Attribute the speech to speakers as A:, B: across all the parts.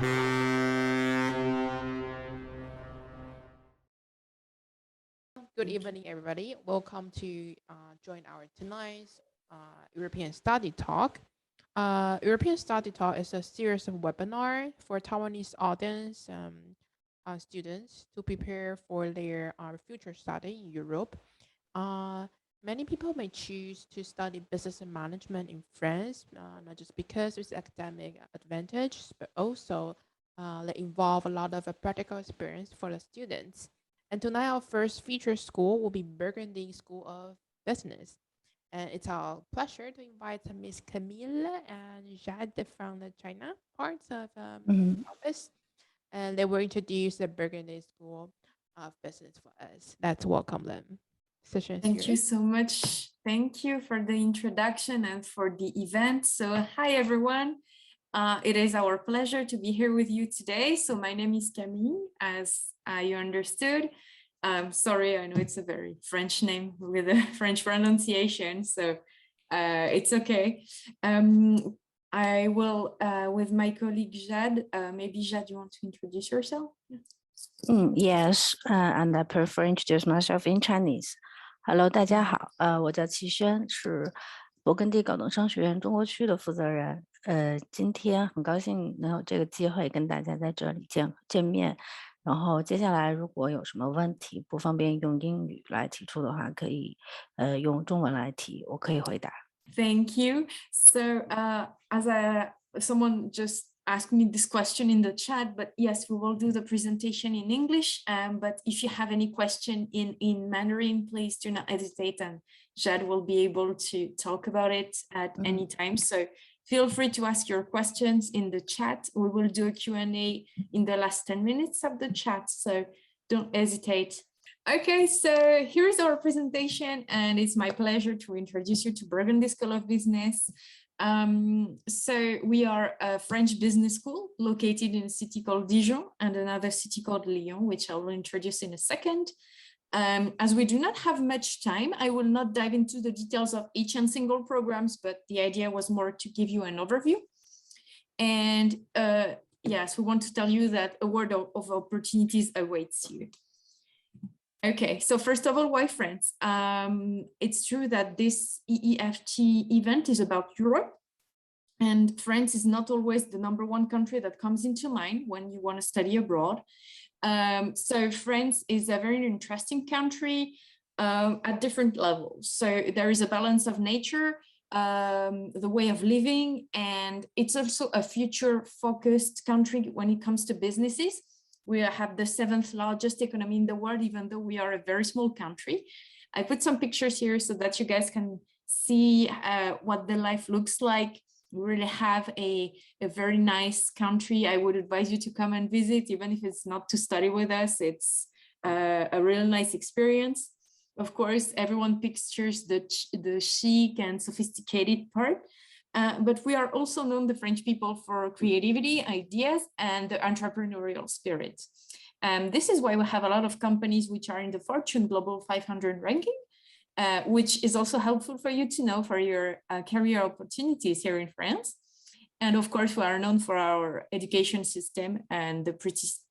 A: Good evening, everybody. Welcome to join our tonight's European Study Talk. European Study Talk is a series of webinars for Taiwanese audience students to prepare for their future study in Europe. Many people may choose to study business and management in France, not just because it's academic advantage, but also they involve a lot of practical experience for the students. And tonight, our first featured school will be Burgundy School of Business. And it's our pleasure to invite Miss Camille and Jade from the China parts of office. And they will introduce the Burgundy School of Business for us. Let's welcome them.
B: Thank you so much. Thank you for the introduction and for the event. So hi, everyone. It is our pleasure to be here with you today. So my name is Camille, as you understood. Sorry, I know it's a very French name with a French pronunciation, so it's okay. I will, with my colleague Jade, maybe Jade, you want to introduce yourself?
C: Yes, and I prefer introduce myself in Chinese. Hello， 大家好，我叫齐轩，是勃艮第高等商学院中国区的负责人。今天很高兴能有这个机会跟大家在这里见面。然后接下来如果有什么问题不方便用英语来提出的话，可以用中文来提，我可以回答。
B: Thank you. So, someone just asked me this question in the chat, but yes, we will do the presentation in English. But if you have any question in Mandarin, please do not hesitate, and Jade will be able to talk about it at any time. So feel free to ask your questions in the chat. We will do a Q&A in the last 10 minutes of the chat, so don't hesitate. Okay, so here's our presentation, and it's my pleasure to introduce you to Burgundy School of Business. So we are a French business school located in a city called Dijon and another city called Lyon, which I will introduce in a second. As we do not have much time, I will not dive into the details of each and single programs, but the idea was more to give you an overview. And yes, we want to tell you that a world of opportunities awaits you. Okay, so first of all, why France? It's true that this EEFT event is about Europe, and France is not always the #1 country that comes into mind when you want to study abroad. So France is a very interesting country at different levels. So there is a balance of nature, the way of living, and it's also a future-focused country when it comes to businesses. We have the 7th largest economy in the world, even though we are a very small country. I put some pictures here so that you guys can see what the life looks like. We really have a very nice country. I would advise you to come and visit, even if it's not to study with us. It's a really nice experience. Of course, everyone pictures the chic and sophisticated part. But we are also known, the French people, for creativity, ideas, and the entrepreneurial spirit. This is why we have a lot of companies which are in the Fortune Global 500 ranking, which is also helpful for you to know for your career opportunities here in France. And of course, we are known for our education system and the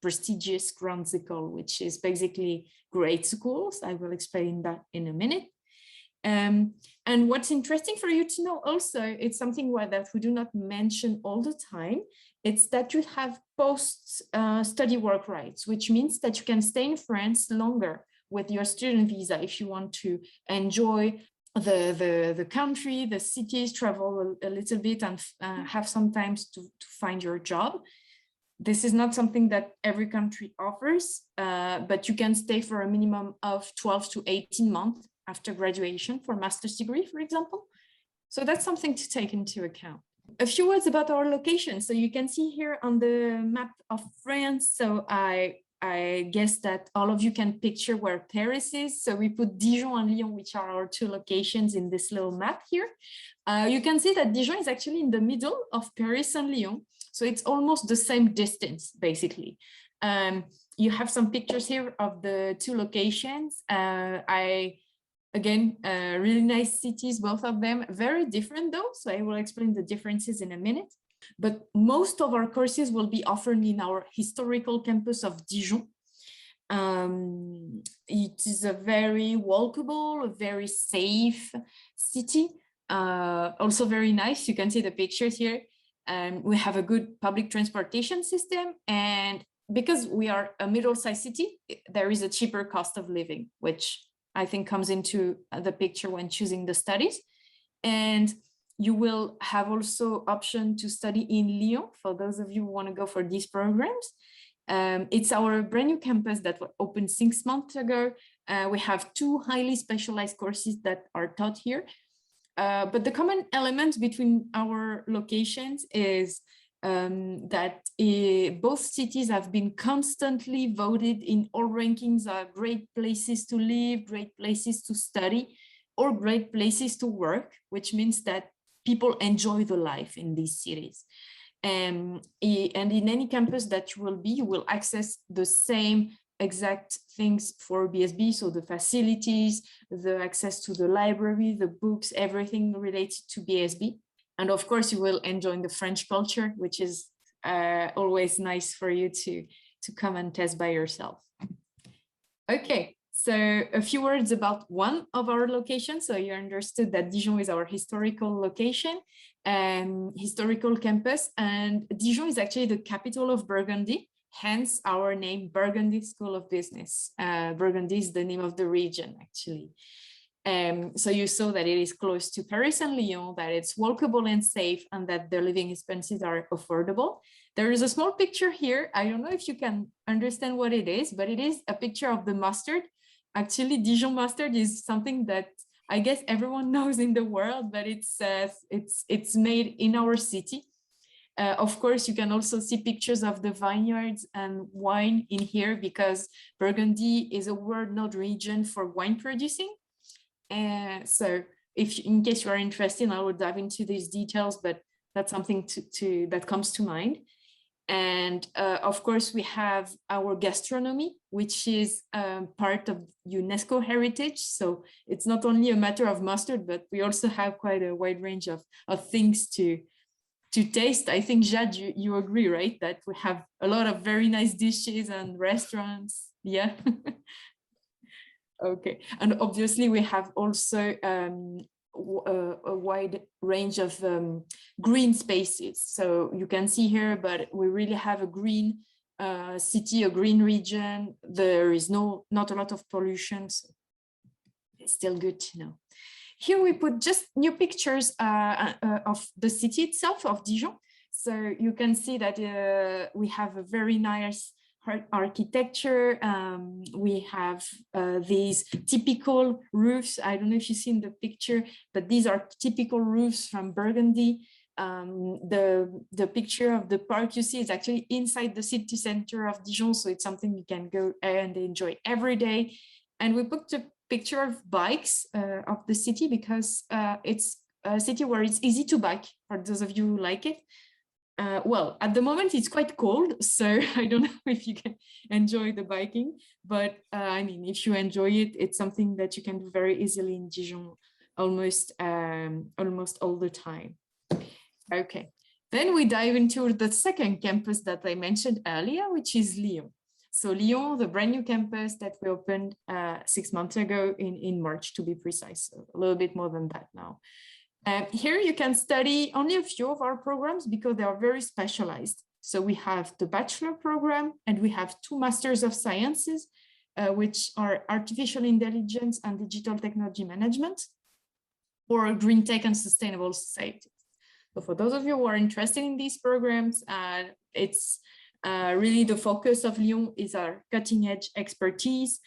B: prestigious Grand École, which is basically great schools. I will explain that in a minute. And what's interesting for you to know also, it's something that we do not mention all the time, it's that you have post-study work rights, which means that you can stay in France longer with your student visa if you want to enjoy the country, the cities, travel a little bit, and have some time to find your job. This is not something that every country offers, but you can stay for a minimum of 12 to 18 months after graduation for a master's degree, for example. So that's something to take into account. A few words about our location. So you can see here on the map of France. So I guess that all of you can picture where Paris is. So we put Dijon and Lyon, which are our 2 locations in this little map here. You can see that Dijon is actually in the middle of Paris and Lyon. So it's almost the same distance, basically. You have some pictures here of the 2 locations. Again, really nice cities, both of them, very different though. So I will explain the differences in a minute. But most of our courses will be offered in our historical campus of Dijon. It is a very walkable, a very safe city, also very nice. You can see the pictures here. We have a good public transportation system, and because we are a middle-sized city, there is a cheaper cost of living, which I think comes into the picture when choosing the studies. And you will have also option to study in Lyon for those of you who want to go for these programs. It's our brand new campus that opened 6 months ago. We have 2 highly specialized courses that are taught here. But the common element between our locations is that both cities have been constantly voted in all rankings are great places to live, great places to study, or great places to work, which means that people enjoy the life in these cities. And in any campus that you will access the same exact things for BSB, so the facilities, the access to the library, the books, everything related to BSB. And of course, you will enjoy the French culture, which is always nice for you to come and test by yourself. Okay, so a few words about one of our locations. So you understood that Dijon is our historical location, historical campus, and Dijon is actually the capital of Burgundy, hence our name, Burgundy School of Business. Burgundy is the name of the region, actually. So you saw that it is close to Paris and Lyon, that it's walkable and safe, and that the living expenses are affordable. There is a small picture here. I don't know if you can understand what it is, but it is a picture of the mustard. Actually, Dijon mustard is something that I guess everyone knows in the world, but it's made in our city. Of course, you can also see pictures of the vineyards and wine in here, because Burgundy is a world-renowned region for wine producing. So if in case you are interested, I will dive into these details, but that's something that comes to mind. And of course, we have our gastronomy, which is part of UNESCO heritage. So it's not only a matter of mustard, but we also have quite a wide range of things to taste. I think, Jade, you agree, right? That we have a lot of very nice dishes and restaurants. Yeah. Okay. And obviously, we have also a wide range of green spaces. So you can see here, but we really have a green city, a green region. There is not a lot of pollution. So it's still good to know. Here we put just new pictures of the city itself, of Dijon. So you can see that we have a very nice architecture. We have these typical roofs. I don't know if you see in the picture, but these are typical roofs from Burgundy. The picture of the park you see is actually inside the city center of Dijon. So it's something you can go and enjoy every day. And we put a picture of bikes of the city because it's a city where it's easy to bike for those of you who like it. Well, at the moment it's quite cold, so I don't know if you can enjoy the biking, but I mean, if you enjoy it, it's something that you can do very easily in Dijon almost all the time. Okay, then we dive into the second campus that I mentioned earlier, which is Lyon. So Lyon, the brand new campus that we opened 6 months ago in March, to be precise, so a little bit more than that now. Here you can study only a few of our programs because they are very specialized. So we have the bachelor program and we have 2 masters of sciences, which are artificial intelligence and digital technology management, or green tech and sustainable society. So for those of you who are interested in these programs, it's really the focus of Lyon is our cutting edge expertise.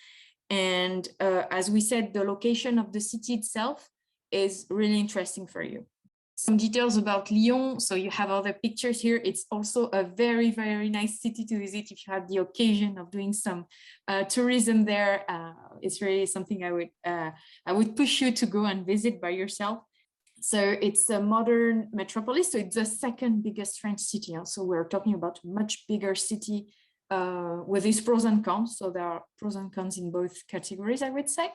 B: And as we said, the location of the city itself is really interesting for you. Some details about Lyon. So you have other pictures here. It's also a very, very nice city to visit if you have the occasion of doing some tourism there. It's really something I would push you to go and visit by yourself. So it's a modern metropolis. So it's the second biggest French city. So we're talking about a much bigger city with its pros and cons. So there are pros and cons in both categories, I would say.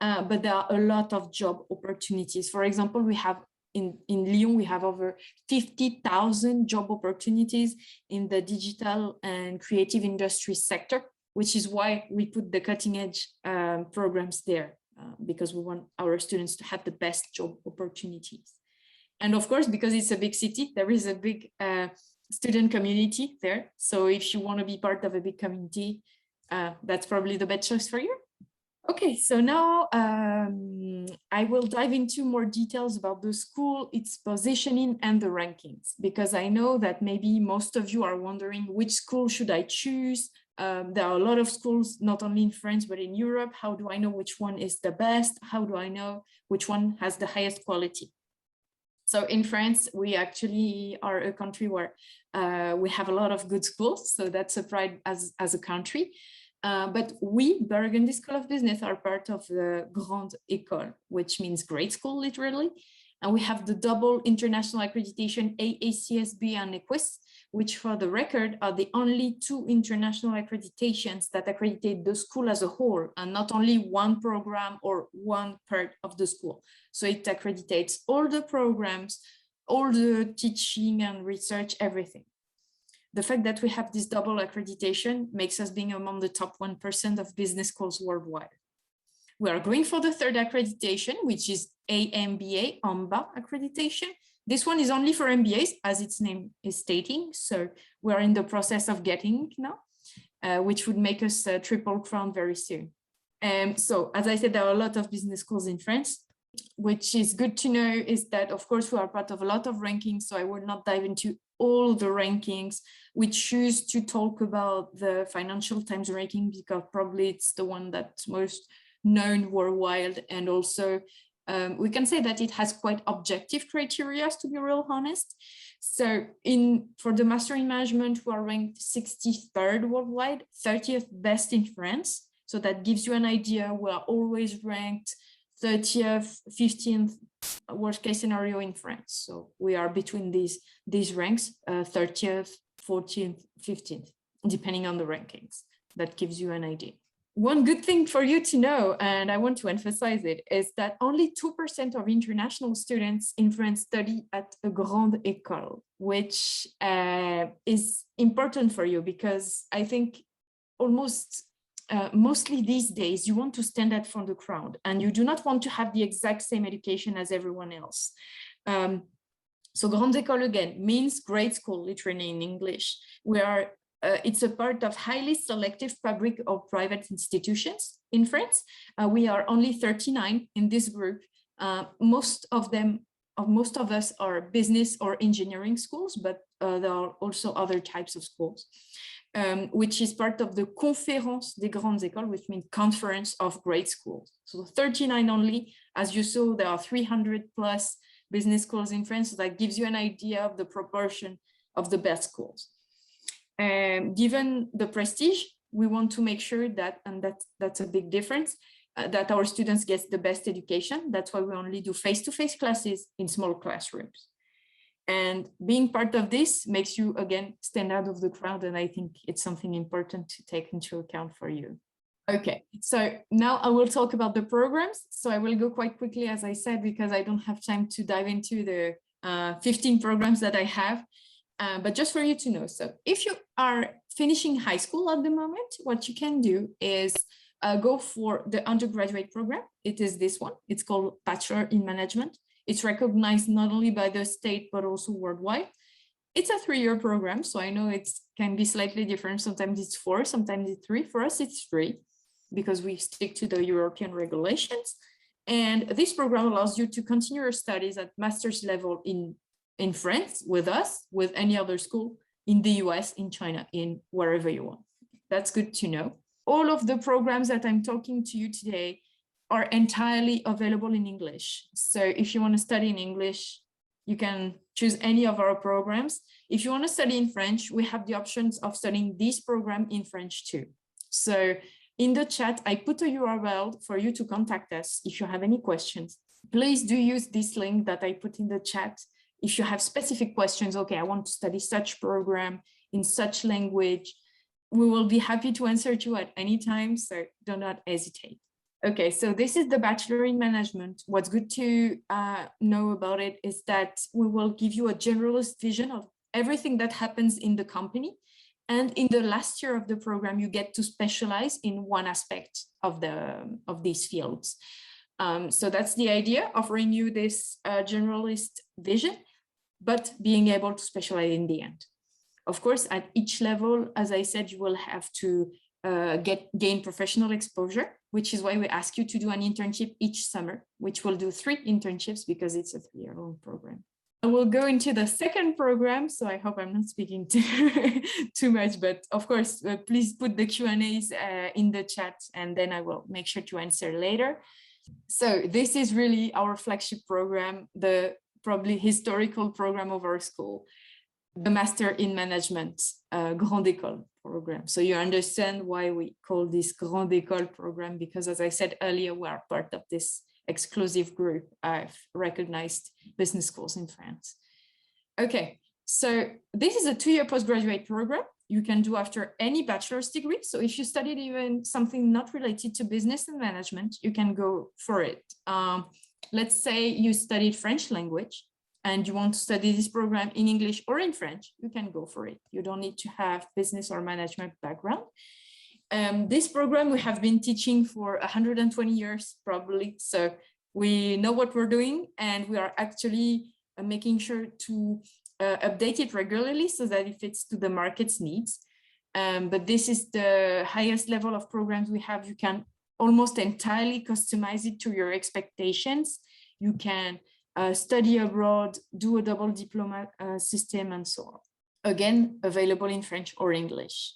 B: But there are a lot of job opportunities. For example, we have in Lyon, we have over 50,000 job opportunities in the digital and creative industry sector, which is why we put the cutting edge programs there, because we want our students to have the best job opportunities. And of course, because it's a big city, there is a big student community there. So if you want to be part of a big community, that's probably the best choice for you. Okay, so now I will dive into more details about the school, its positioning and the rankings, because I know that maybe most of you are wondering which school should I choose? There are a lot of schools, not only in France, but in Europe. How do I know which one is the best? How do I know which one has the highest quality? So in France, we actually are a country where we have a lot of good schools. So that's a pride as a country. But we, Burgundy School of Business, are part of the Grande École, which means great school, literally. And we have the double international accreditation AACSB and EQUIS, which for the record are the only two international accreditations that accreditate the school as a whole and not only one program or one part of the school. So it accreditates all the programs, all the teaching and research, everything. The fact that we have this double accreditation makes us being among the top 1% of business schools worldwide. We are going for the third accreditation, which is AMBA, AMBA accreditation. This one is only for MBAs, as its name is stating. So we're in the process of getting it now, which would make us a triple crown very soon. So as I said, there are a lot of business schools in France. Which is good to know is that, of course, we are part of a lot of rankings, so I will not dive into all the rankings. We choose to talk about the Financial Times ranking because probably it's the one that's most known worldwide, and also we can say that it has quite objective criteria, to be real honest. So for the Master in Management, we are ranked 63rd worldwide, 30th best in France. So that gives you an idea. We are always ranked 30th, 15th, worst case scenario in France. So we are between these ranks, 30th, 14th, 15th, depending on the rankings. That gives you an idea. One good thing for you to know, and I want to emphasize it, is that only 2% of international students in France study at a grande école, which is important for you because I think mostly these days, you want to stand out from the crowd and you do not want to have the exact same education as everyone else. So Grande École again means great school, literally in English. It's a part of highly selective public or private institutions in France. We are only 39 in this group. Most of us are business or engineering schools, but there are also other types of schools. Which is part of the Conférence des Grandes Écoles, which means conference of great schools. So 39 only. As you saw, there are 300 plus business schools in France. So that gives you an idea of the proportion of the best schools. Given the prestige, we want to make sure that, and that's a big difference, that our students get the best education. That's why we only do face-to-face classes in small classrooms. And being part of this makes you, again, stand out of the crowd. And I think it's something important to take into account for you. Okay, so now I will talk about the programs. So I will go quite quickly, as I said, because I don't have time to dive into the 15 programs that I have. But just for you to know, so if you are finishing high school at the moment, what you can do is go for the undergraduate program. It is this one. It's called Bachelor in Management. It's recognized not only by the state, but also worldwide. It's a 3-year program, so I know it can be slightly different. Sometimes it's 4, sometimes it's 3. For us, it's 3 because we stick to the European regulations. And this program allows you to continue your studies at master's level in France with us, with any other school, in the US, in China, in wherever you want. That's good to know. All of the programs that I'm talking to you today are entirely available in English. So if you want to study in English, you can choose any of our programs. If you want to study in French, we have the options of studying this program in French too. So in the chat, I put a URL for you to contact us if you have any questions. Please do use this link that I put in the chat. If you have specific questions, okay, I want to study such program in such language, we will be happy to answer you at any time, so do not hesitate. Okay, so this is the Bachelor in Management. What's good to know about it is that we will give you a generalist vision of everything that happens in the company. And in the last year of the program, you get to specialize in one aspect of these fields. So that's the idea, offering you this generalist vision, but being able to specialize in the end. Of course, at each level, as I said, you will have to gain professional exposure, which is why we ask you to do an internship each summer, which will do 3 internships because it's a 3-year-long program. I will go into the second program, so I hope I'm not speaking too much, but of course, please put the Q&As in the chat and then I will make sure to answer later. So this is really our flagship program, the probably historical program of our school, the Master in Management Grande École program. So you understand why we call this Grande École program, because as I said earlier, we are part of this exclusive group of recognized business schools in France. Okay, so this is a 2-year postgraduate program you can do after any bachelor's degree. So if you studied even something not related to business and management, you can go for it. Let's say you studied French language and you want to study this program in English or in French, you can go for it. You don't need to have business or management background. This program we have been teaching for 120 years probably. So we know what we're doing and we are actually making sure to update it regularly so that it fits to the market's needs. But this is the highest level of programs we have. You can almost entirely customize it to your expectations. You can study abroad, do a double diploma system and so on. Again, available in French or English.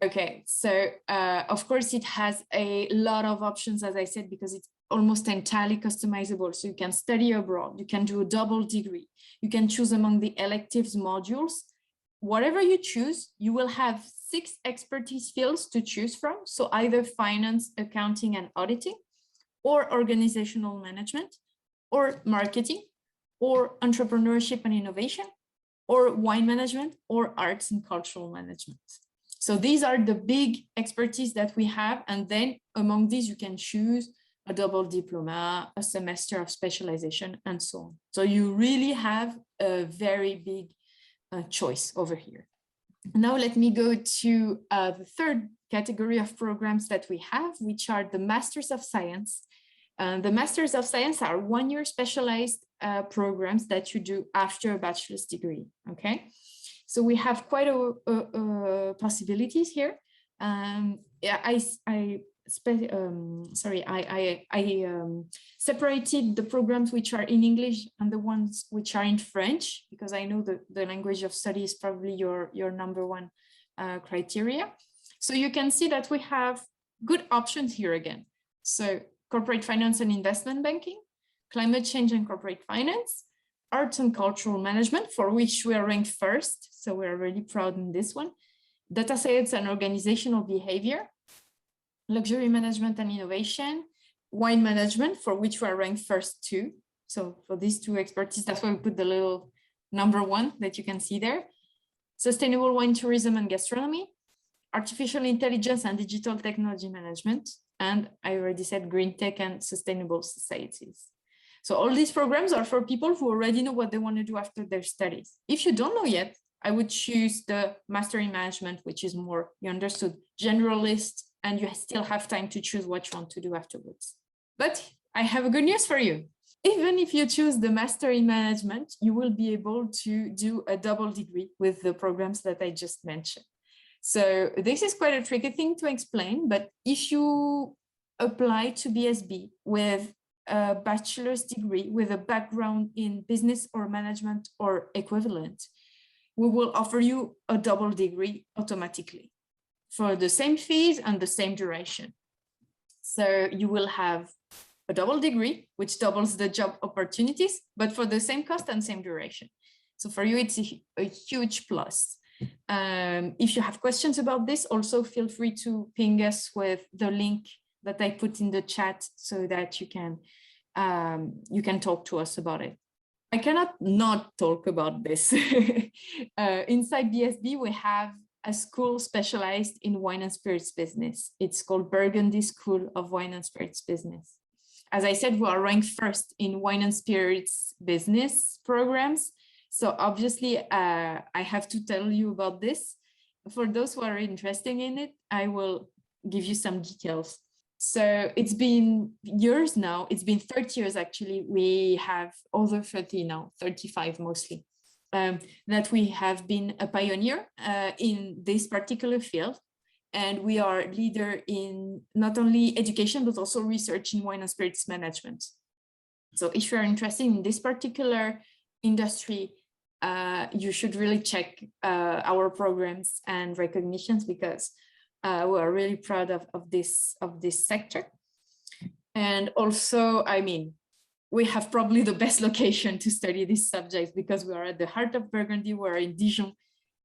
B: Okay, so of course it has a lot of options, as I said, because it's almost entirely customizable. So you can study abroad, you can do a double degree, you can choose among the electives modules. Whatever you choose, you will have 6 expertise fields to choose from. So either finance, accounting and auditing, or organizational management, or marketing, or entrepreneurship and innovation, or wine management, or arts and cultural management. So these are the big expertise that we have. And then among these, you can choose a double diploma, a semester of specialization, and so on. So you really have a very big choice over here. Now let me go to the third category of programs that we have, which are the Masters of Science. The Masters of Science are 1-year specialized programs that you do after a bachelor's degree, okay? So we have quite a possibilities here. I separated the programs which are in English and the ones which are in French, because I know the language of study is probably your number 1 criteria. So you can see that we have good options here again. So corporate finance and investment banking, climate change and corporate finance, arts and cultural management, for which we are ranked first. So we're really proud in this one. Data science and organizational behavior, luxury management and innovation, wine management, for which we are ranked first too. So for these 2 expertise, that's why we put the little number 1 that you can see there. Sustainable wine tourism and gastronomy, artificial intelligence and digital technology management, and I already said green tech and sustainable societies. So all these programs are for people who already know what they want to do after their studies. If you don't know yet, I would choose the Master in Management, which is more, you understood, generalist, and you still have time to choose what you want to do afterwards. But I have a good news for you. Even if you choose the Master in Management, you will be able to do a double degree with the programs that I just mentioned. So this is quite a tricky thing to explain, but if you apply to BSB with a bachelor's degree with a background in business or management or equivalent, we will offer you a double degree automatically for the same fees and the same duration. So you will have a double degree, which doubles the job opportunities, but for the same cost and same duration. So for you, it's a huge plus. If you have questions about this, also feel free to ping us with the link that I put in the chat so that you can talk to us about it. I cannot not talk about this. Inside BSB, we have a school specialized in wine and spirits business. It's called Burgundy School of Wine and Spirits Business. As I said, we are ranked first in wine and spirits business programs. So obviously, I have to tell you about this. For those who are interested in it, I will give you some details. So it's been years now. It's been 30 years, actually. We have over 30 now, 35 mostly, that we have been a pioneer in this particular field. And we are leader in not only education, but also research in wine and spirits management. So if you're interested in this particular industry, you should really check our programs and recognitions, because we are really proud of this sector. And also, I mean, we have probably the best location to study these subjects, because we are at the heart of Burgundy. We're in Dijon.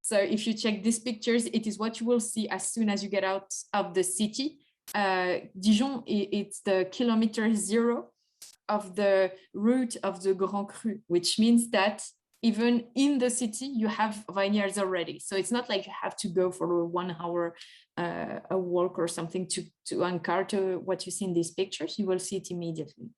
B: So if you check these pictures, it is what you will see as soon as you get out of the city. Dijon, it's the kilometer 0 of the route of the Grand Cru, which means that even in the city, you have vineyards already. So it's not like you have to go for a 1 hour a walk or something to encounter what you see in these pictures. You will see it immediately.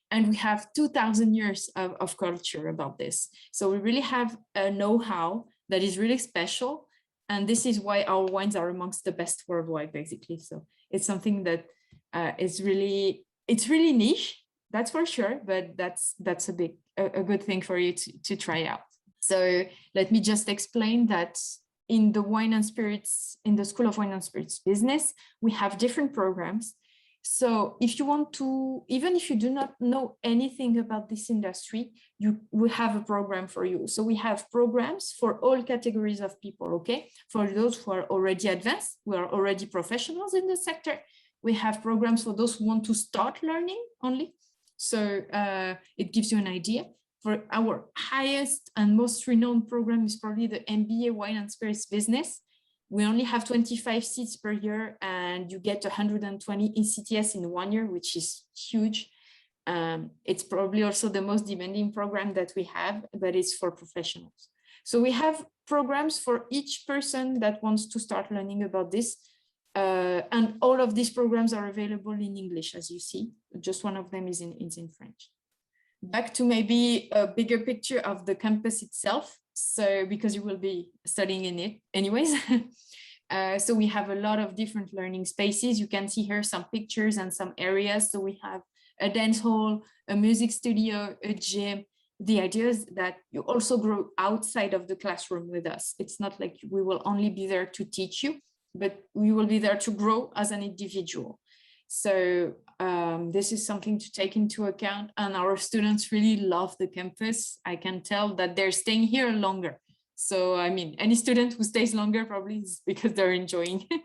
B: And we have 2,000 years of culture about this. So we really have a know-how that is really special. And this is why our wines are amongst the best worldwide, basically. So it's something that it's really niche, that's for sure, but that's a good thing for you to try out. So let me just explain that in the wine and spirits, in the School of Wine and Spirits Business, we have different programs. So if you want to, even if you do not know anything about this industry, we have a program for you. So we have programs for all categories of people, okay? For those who are already advanced, who are already professionals in the sector. We have programs for those who want to start learning only. So it gives you an idea. For our highest and most renowned program is probably the MBA Wine and Spirits Business. We only have 25 seats per year, and you get 120 ECTS in 1 year, which is huge. It's probably also the most demanding program that we have, but it's for professionals. So we have programs for each person that wants to start learning about this. And all of these programs are available in English, as you see. Just one of them is in French. Back to maybe a bigger picture of the campus itself. So because you will be studying in it anyways. So we have a lot of different learning spaces. You can see here some pictures and some areas. So we have a dance hall, a music studio, a gym. The idea is that you also grow outside of the classroom with us. It's not like we will only be there to teach you, but we will be there to grow as an individual. So this is something to take into account, and our students really love the campus. I can tell that they're staying here longer. So, I mean, any student who stays longer probably is because they're enjoying it.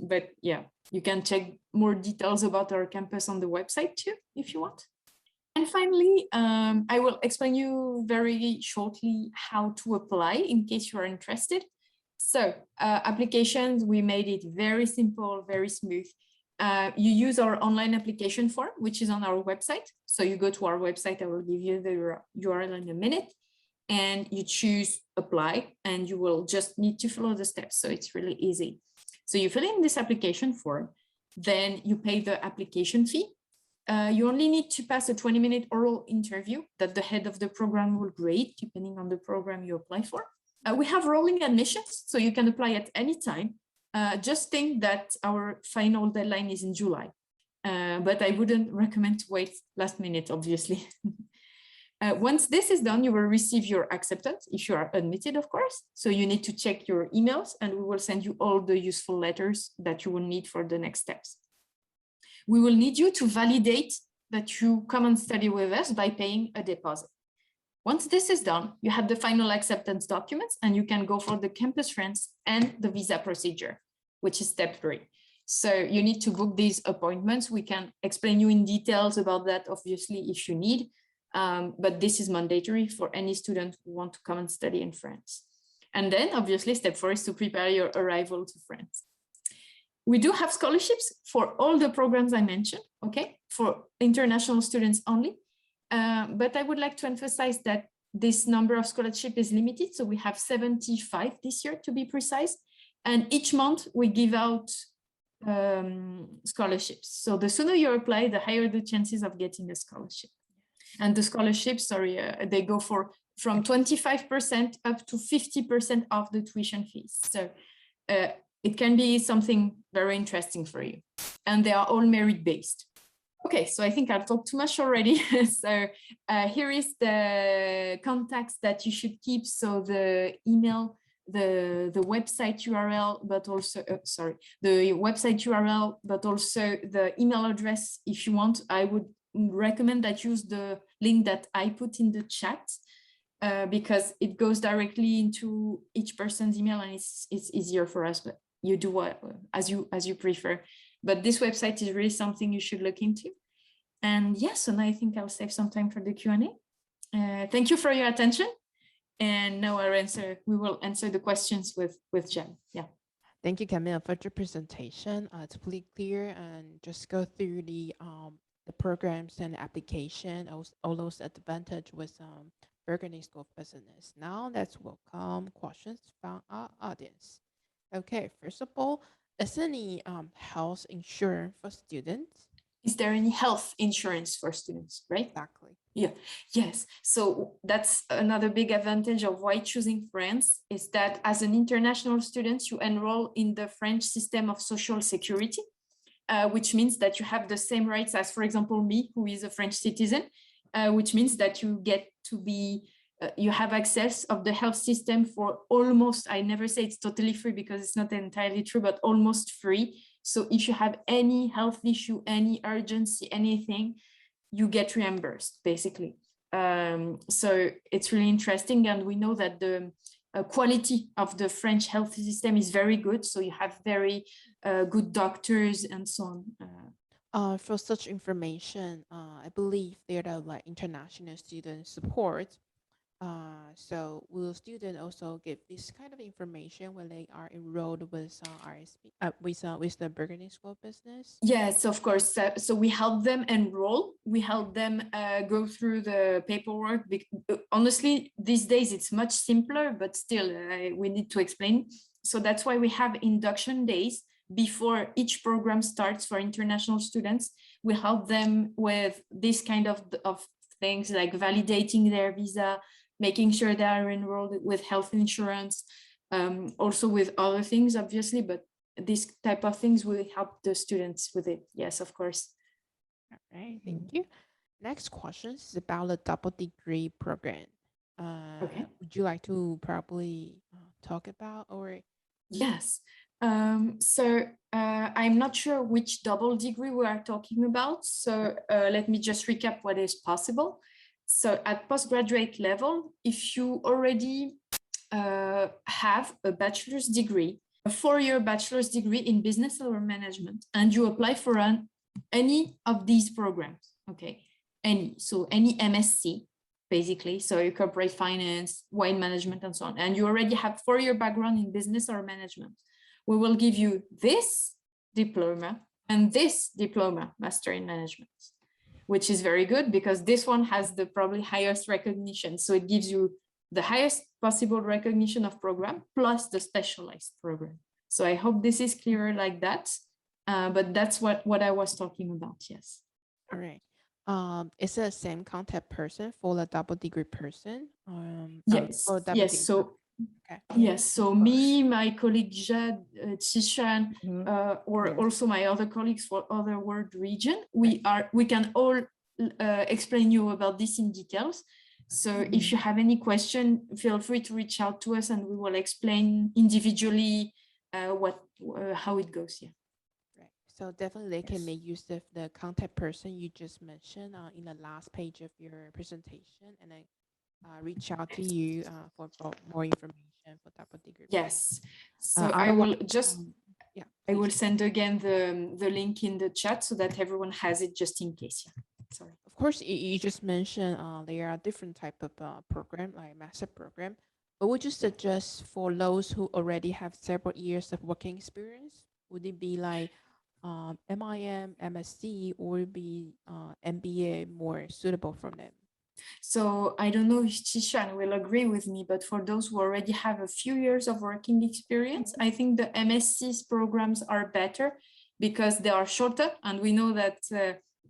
B: But yeah, you can check more details about our campus on the website too, if you want. And finally, I will explain you very shortly how to apply in case you are interested. So applications, we made it very simple, very smooth. You use our online application form, which is on our website. So you go to our website, I will give you the URL in a minute, and you choose apply, and you will just need to follow the steps. So it's really easy. So you fill in this application form, then you pay the application fee. You only need to pass a 20-minute oral interview that the head of the program will grade, depending on the program you apply for. We have rolling admissions, so you can apply at any time. Just think that our final deadline is in July, but I wouldn't recommend to wait last minute, obviously. Once this is done, you will receive your acceptance if you are admitted, of course. So you need to check your emails, and we will send you all the useful letters that you will need for the next steps. We will need you to validate that you come and study with us by paying a deposit. Once this is done, you have the final acceptance documents, and you can go for the campus rents and the visa procedure, which is step 3. So you need to book these appointments. We can explain you in details about that, obviously, if you need, but this is mandatory for any student who want to come and study in France. And then obviously step 4 is to prepare your arrival to France. We do have scholarships for all the programs I mentioned, okay, for international students only. But I would like to emphasize that this number of scholarship is limited. So we have 75 this year to be precise. And each month we give out scholarships. So the sooner you apply, the higher the chances of getting a scholarship. And the scholarships, they go from 25% up to 50% of the tuition fees. So it can be something very interesting for you. And they are all merit-based. Okay, so I think I've talked too much already. So here is the contacts that you should keep. So the email, the website URL, but also, the website URL, but also the email address. If you want, I would recommend that you use the link that I put in the chat because it goes directly into each person's email and it's easier for us, but you do what as you prefer. But this website is really something you should look into. And yes, and I think I'll save some time for the Q&A. Thank you for your attention. And now we will answer the questions with Jen. Yeah.
A: Thank you, Camille, for your presentation. It's pretty clear and just go through the programs and application, all those advantages with Burgundy School of Business. Now let's welcome questions from our audience. Okay, first of all, is there any health insurance for students?
B: Is there any health insurance for students, right?
A: Exactly.
B: Yeah, yes. So that's another big advantage of why choosing France is that as an international student, you enroll in the French system of social security, which means that you have the same rights as, for example, me, who is a French citizen, which means that you get to be, you have access of the health system for almost, I never say it's totally free because it's not entirely true, but almost free. So if you have any health issue, any urgency, anything, you get reimbursed, basically. So it's really interesting. And we know that the quality of the French health system is very good. So you have very good doctors and so on.
A: For such information, I believe there are like international student support. So will students also get this kind of information when they are enrolled with RSB, with the Burgundy School of Business?
B: Yes, of course. So we help them enroll. We help them go through the paperwork. Honestly, these days it's much simpler, but still we need to explain. So that's why we have induction days before each program starts for international students. We help them with this kind of things like validating their visa, making sure they are enrolled with health insurance, also with other things, obviously, but this type of things will help the students with it. Yes, of course.
A: All right, thank you. Next question is about the double degree program.
B: Okay.
A: Would you like to probably talk about or?
B: Yes. So I'm not sure which double degree we are talking about. So let me just recap what is possible. So at postgraduate level, if you already have a bachelor's degree, a 4-year bachelor's degree in business or management, and you apply for any of these programs, okay, any MSc, basically, so your corporate finance, wine management, and so on, and you already have 4-year background in business or management, we will give you this diploma and this diploma, master in management, which is very good because this one has the probably highest recognition. So it gives you the highest possible recognition of program plus the specialized program. So I hope this is clearer like that. But that's what I was talking about. Yes.
A: All right. Is it the same contact person for the double degree person?
B: Yes. Yes. So okay. Yes. So me, my colleague Jade, Xuan, or also my other colleagues for other world region, we can all explain you about this in details. So if you have any question, feel free to reach out to us and we will explain individually how it goes. Yeah.
A: Right. So definitely they can make use of the contact person you just mentioned in the last page of your presentation, and then reach out to you for more information for double degree.
B: Yes. So I will just I will
A: please.
B: send again the link in the chat so that everyone has it just in case. Yeah. Sorry.
A: Of course, you just mentioned there are different type of program, like master program. But would you suggest for those who already have several years of working experience, would it be like MIM, MSc, or be MBA more suitable for them?
B: So I don't know if Xuan will agree with me, but for those who already have a few years of working experience, I think the MSC's programs are better because they are shorter. And we know that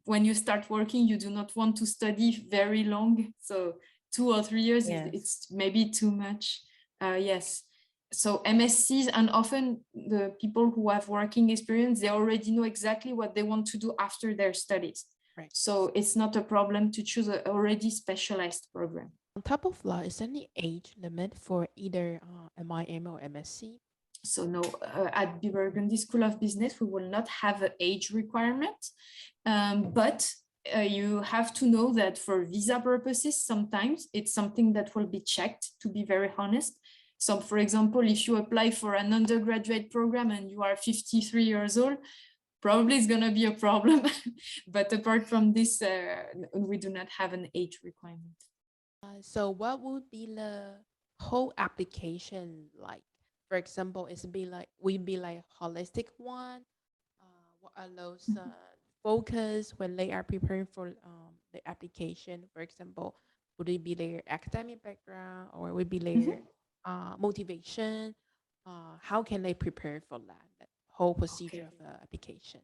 B: when you start working, you do not want to study very long. So 2 or 3 years, it's maybe too much. Yes. So MSCs, and often the people who have working experience, they already know exactly what they want to do after their studies.
A: Right.
B: So it's not a problem to choose an already specialized program.
A: On top of that, is there any age limit for either MIM or MSc?
B: So no, at the Burgundy School of Business, we will not have an age requirement, but you have to know that for visa purposes, sometimes it's something that will be checked, to be very honest. So for example, if you apply for an undergraduate program and you are 53 years old, probably it's going to be a problem. But apart from this, we do not have an age requirement.
A: So what would be the whole application like? For example, would be like holistic one? What are those focus when they are preparing for the application? For example, would it be their academic background or would it be their motivation? How can they prepare for that whole procedure of the application?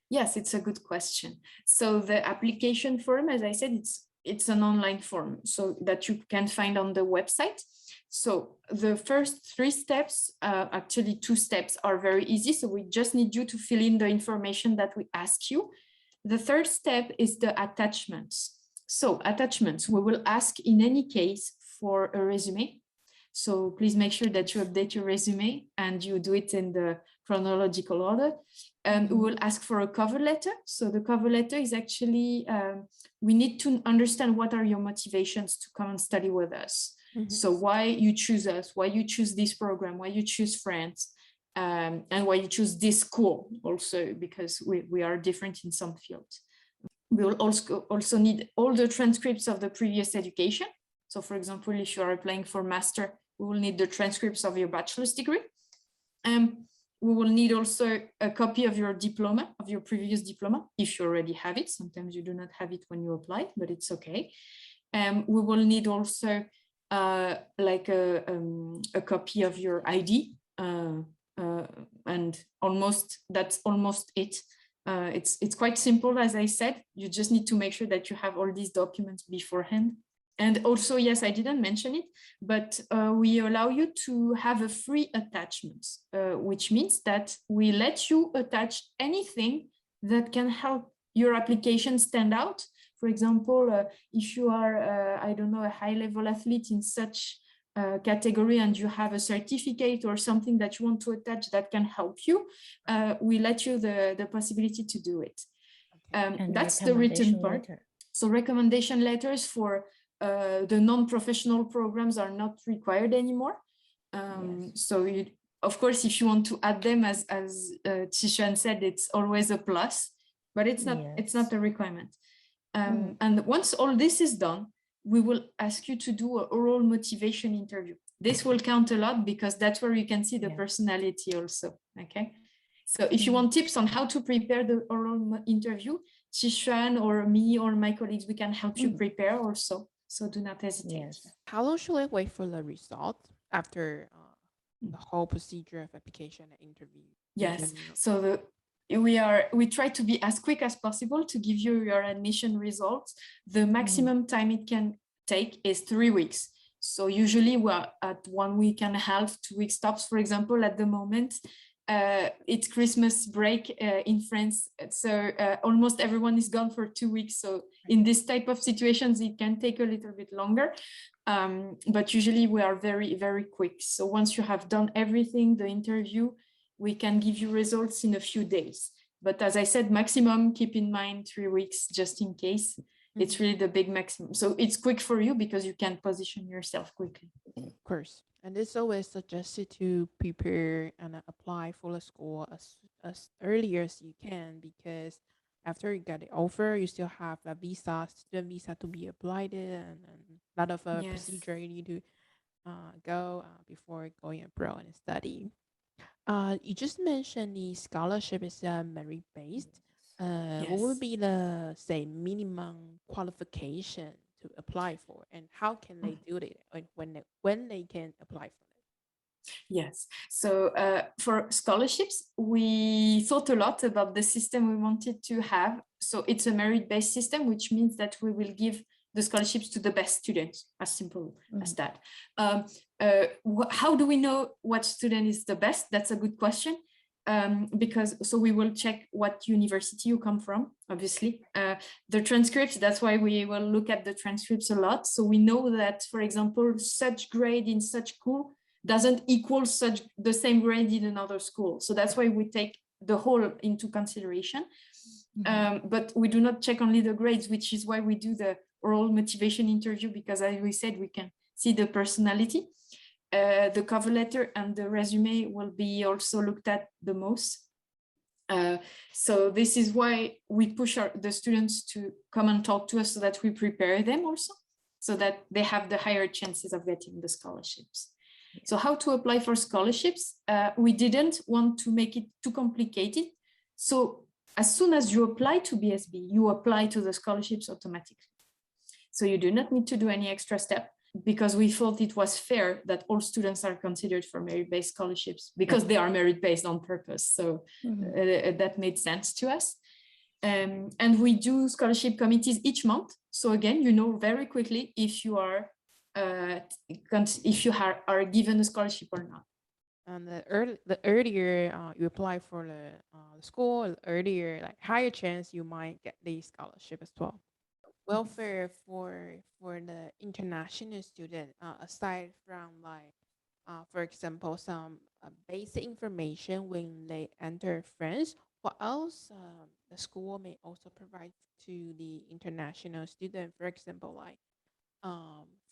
B: Yes, it's a good question. So the application form, as I said, it's an online form so that you can find on the website. So the first 3 steps, actually 2 steps, are very easy. So we just need you to fill in the information that we ask you. The third step is the attachments. So attachments, we will ask in any case for a resume. So please make sure that you update your resume and you do it in the chronological order. We will ask for a cover letter. So the cover letter is actually, we need to understand what are your motivations to come and study with us. So why you choose us, why you choose this program, why you choose France, and why you choose this school also, because we are different in some fields. We will also need all the transcripts of the previous education. So for example, if you are applying for master, we will need the transcripts of your bachelor's degree. We will need also a copy of your diploma, of your previous diploma, if you already have it. Sometimes you do not have it when you apply, but it's okay. We will need also like a copy of your ID, and that's almost it. It's quite simple, as I said. You just need to make sure that you have all these documents beforehand. And also, yes, I didn't mention it, but we allow you to have a free attachment, which means that we let you attach anything that can help your application stand out. For example, if you are, I don't know, a high-level athlete in such category and you have a certificate or something that you want to attach that can help you, we let you the possibility to do it. That's the written part. So recommendation letters for the non-professional programs are not required anymore. So of course, if you want to add them, as Xuan said, it's always a plus, but it's not a requirement. And once all this is done, we will ask you to do an oral motivation interview. This will count a lot because that's where you can see the personality also, okay? So if you want tips on how to prepare the oral interview, Xuan or me or my colleagues, we can help you prepare also. So do not hesitate.
A: How long should I wait for the result after the whole procedure of application and interview?
B: Yes, so we try to be as quick as possible to give you your admission results. The maximum time it can take is 3 weeks. So usually we're at 1 week and a half, 2 weeks tops. For example, at the moment, it's Christmas break in France. So almost everyone is gone for 2 weeks. So in this type of situations, it can take a little bit longer. But usually we are very, very quick. So once you have done everything, the interview, we can give you results in a few days. But as I said, maximum, keep in mind 3 weeks, just in case. It's really the big maximum. So it's quick for you because you can position yourself quickly.
A: Of course. And it's always suggested to prepare and apply for the school as early as you can, because after you get the offer, you still have a visa, student visa to be applied and a lot of procedure you need to go before going abroad and study. You just mentioned the scholarship is merit-based. What would be the, say, minimum qualification to apply for, and how can they do it, and when they can apply for it?
B: Yes. So for scholarships, we thought a lot about the system we wanted to have. So it's a merit-based system, which means that we will give the scholarships to the best students, as simple as that. How do we know what student is the best? That's a good question. Because so we will check what university you come from, obviously. The transcripts, that's why we will look at the transcripts a lot. So we know that, for example, such grade in such school doesn't equal such the same grade in another school. So that's why we take the whole into consideration. But we do not check only the grades, which is why we do the oral motivation interview, because as we said, we can see the personality. The cover letter and the resume will be also looked at the most. So this is why we push the students to come and talk to us, so that we prepare them also, so that they have the higher chances of getting the scholarships. So how to apply for scholarships? We didn't want to make it too complicated. So as soon as you apply to BSB, you apply to the scholarships automatically. So you do not need to do any extra step, because we thought it was fair that all students are considered for merit-based scholarships, because they are merit-based on purpose. So that made sense to us. And we do scholarship committees each month. So again, you know very quickly if you are given a scholarship or not.
A: And the earlier you apply for the school, the earlier, like, higher chance you might get the scholarship as well. Welfare for the international student, aside from, like, for example, some basic information when they enter France, what else the school may also provide to the international student? For example, like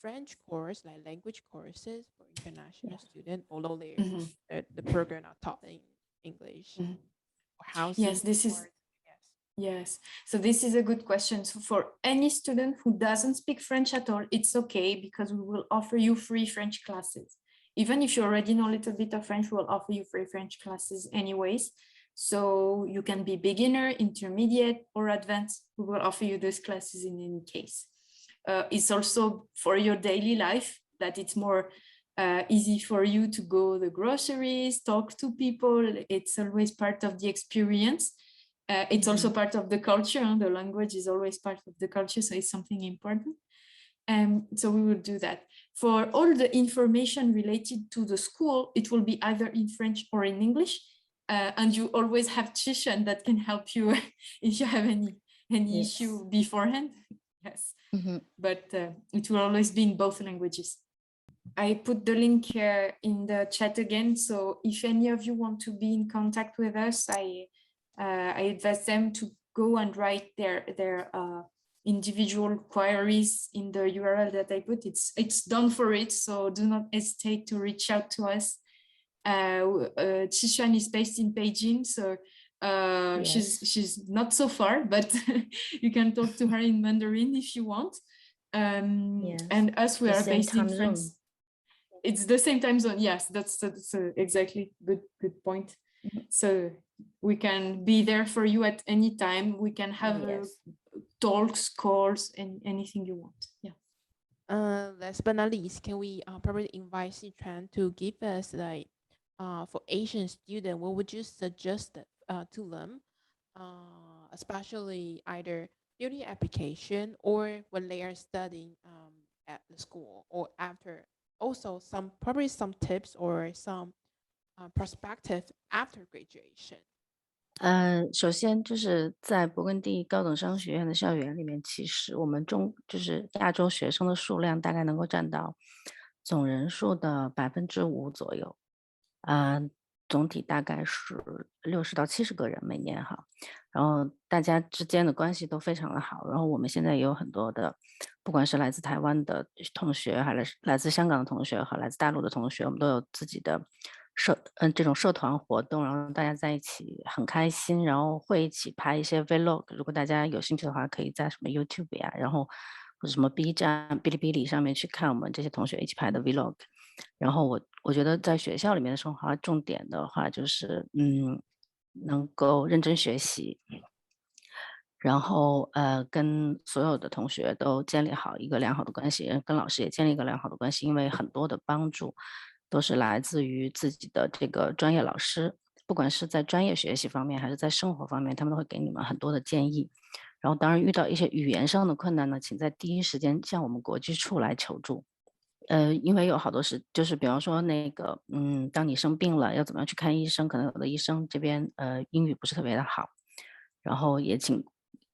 A: French course, like language courses for international student, although the program are taught in English. Housing.
B: Yes, this is. Yes, so this is a good question. So for any student who doesn't speak French at all, it's okay, because we will offer you free French classes. Even if you already know a little bit of French, we'll offer you free French classes anyways. So you can be beginner, intermediate, or advanced. We will offer you those classes in any case. It's also for your daily life, that it's more easy for you to go the groceries, talk to people. It's always part of the experience. It's also part of the culture. The language is always part of the culture, so it's something important. So we will do that. For all the information related to the school, it will be either in French or in English. And you always have Xuan that can help you if you have any issue beforehand. Yes, but it will always be in both languages. I put the link in the chat again. So if any of you want to be in contact with us, I advise them to go and write their individual queries in the URL that I put. It's done for it, so do not hesitate to reach out to us. Xuan is based in Beijing, so she's not so far, but you can talk to her in Mandarin if you want. And us, we are based in France. It's the same time zone. Yes, that's exactly good point. So we can be there for you at any time. We can have talks, calls, and anything you want. Yeah.
A: Last but not least, can we probably invite Xuan to give us, like, for Asian students, what would you suggest to them, especially either during application or when they are studying at the school or after? Also, probably some tips or some perspective after graduation.
C: 首先就是在勃艮第高等商学院的校园里面，其实我们就是亚洲学生的数量大概能够占到总人数的5%左右，总体大概是60到70个人每年哈，然后大家之间的关系都非常的好，然后我们现在也有很多的，不管是来自台湾的同学，还是来自香港的同学和来自大陆的同学，我们都有自己的这种社团活动，然后大家在一起很开心，然后会一起拍一些 vlog， 如果大家有兴趣的话，可以在什么 YouTube 呀，然后或者什么 B 站、哔哩哔哩上面去看我们这些同学一起拍的 vlog。然后我觉得在学校里面的生活重点的话就是能够认真学习，然后跟所有的同学都建立好一个良好的关系，跟老师也建立一个良好的关系，因为很多的帮助都是来自于自己的这个专业老师，不管是在专业学习方面还是在生活方面，他们都会给你们很多的建议。然后当然遇到一些语言上的困难呢，请在第一时间向我们国际处来求助。因为有好多就是比方说那个，当你生病了，要怎么样去看医生，可能有的医生这边英语不是特别的好，然后也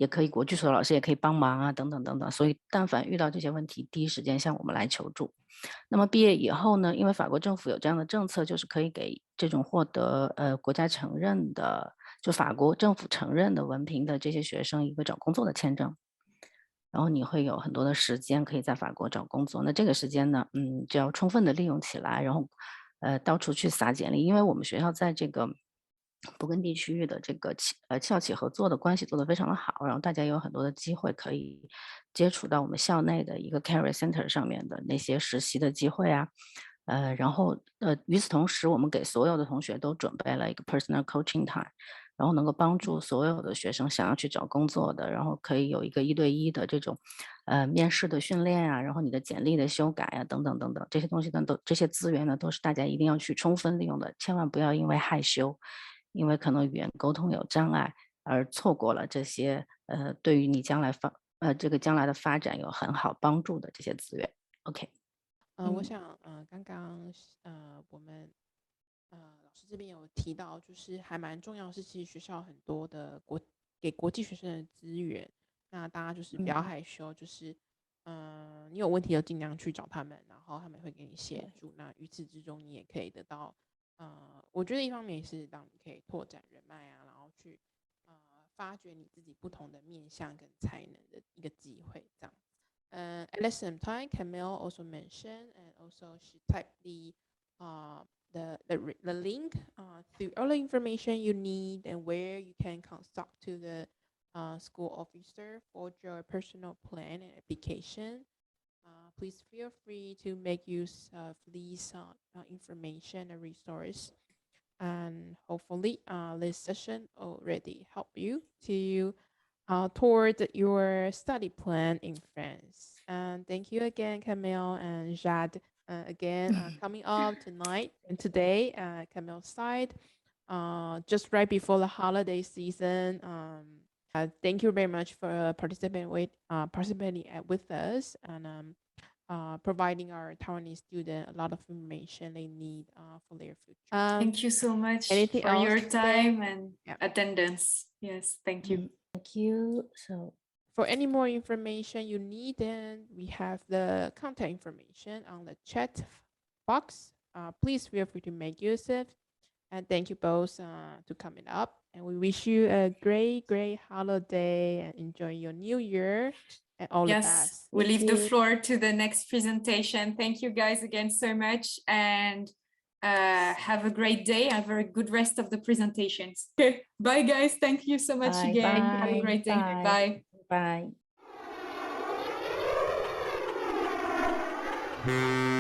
C: 可以国际所的老师也可以帮忙啊，等等等等。所以但凡遇到这些问题，第一时间向我们来求助。那么毕业以后呢，因为法国政府有这样的政策，就是可以给这种获得国家承认的，就法国政府承认的文凭的这些学生一个找工作的签证。然后你会有很多的时间可以在法国找工作，那这个时间呢，就要充分的利用起来，然后到处去撒简历，因为我们学校在这个勃艮第区域的这个校企合作的关系做得非常的好，然后大家有很多的机会可以接触到我们校内的一个 career center 上面的那些实习的机会啊，然后与此同时，我们给所有的同学都准备了一个 personal coaching time。然后能够帮助所有的学生想要去找工作的，然后可以有一个1对1的这种，面试的训练啊，然后你的简历的修改啊，等等等等，这些东西呢，这些资源呢，都是大家一定要去充分利用的，千万不要因为害羞，因为可能语言沟通有障碍而错过了这些，对于你将来将来的发展有很好帮助的这些资源。OK。
A: 我想，刚刚我们老师这边有提到，就是还蛮重要的是，其实学校很多的给国际学生的资源，那大家就是不要害羞，就是你有问题就尽量去找他们，然后他们会给你协助。那与此之中，你也可以得到，我觉得一方面也是让你可以拓展人脉啊，然后去发掘你自己不同的面向跟才能的一个机会，这样。At the same time, Camille also mentioned, and also she typed the link to all the information you need and where you can consult to the school officer for your personal plan and application. Please feel free to make use of these information and resource. And hopefully this session already help you to toward your study plan in France. And thank you again, Camille and Jad, again coming up tonight and today. Camille's side, just right before the holiday season. Thank you very much for participating with us and providing our Taiwanese student a lot of information they need for their future.
B: Thank you so much for your time and attendance. Yes, thank you.
C: Thank you. So
A: for any more information you need, then we have the contact information on the chat box. Please feel free to make use of it. And thank you both to coming up. And we wish you a great holiday and enjoy your new year and all the best.
B: We leave the floor to the next presentation. Thank you guys again so much and have a great day. Have a very good rest of the presentations. Okay, bye guys. Thank you so much again.
C: Bye.
B: Have a great day.
C: Bye.
B: Bye.
C: Bye.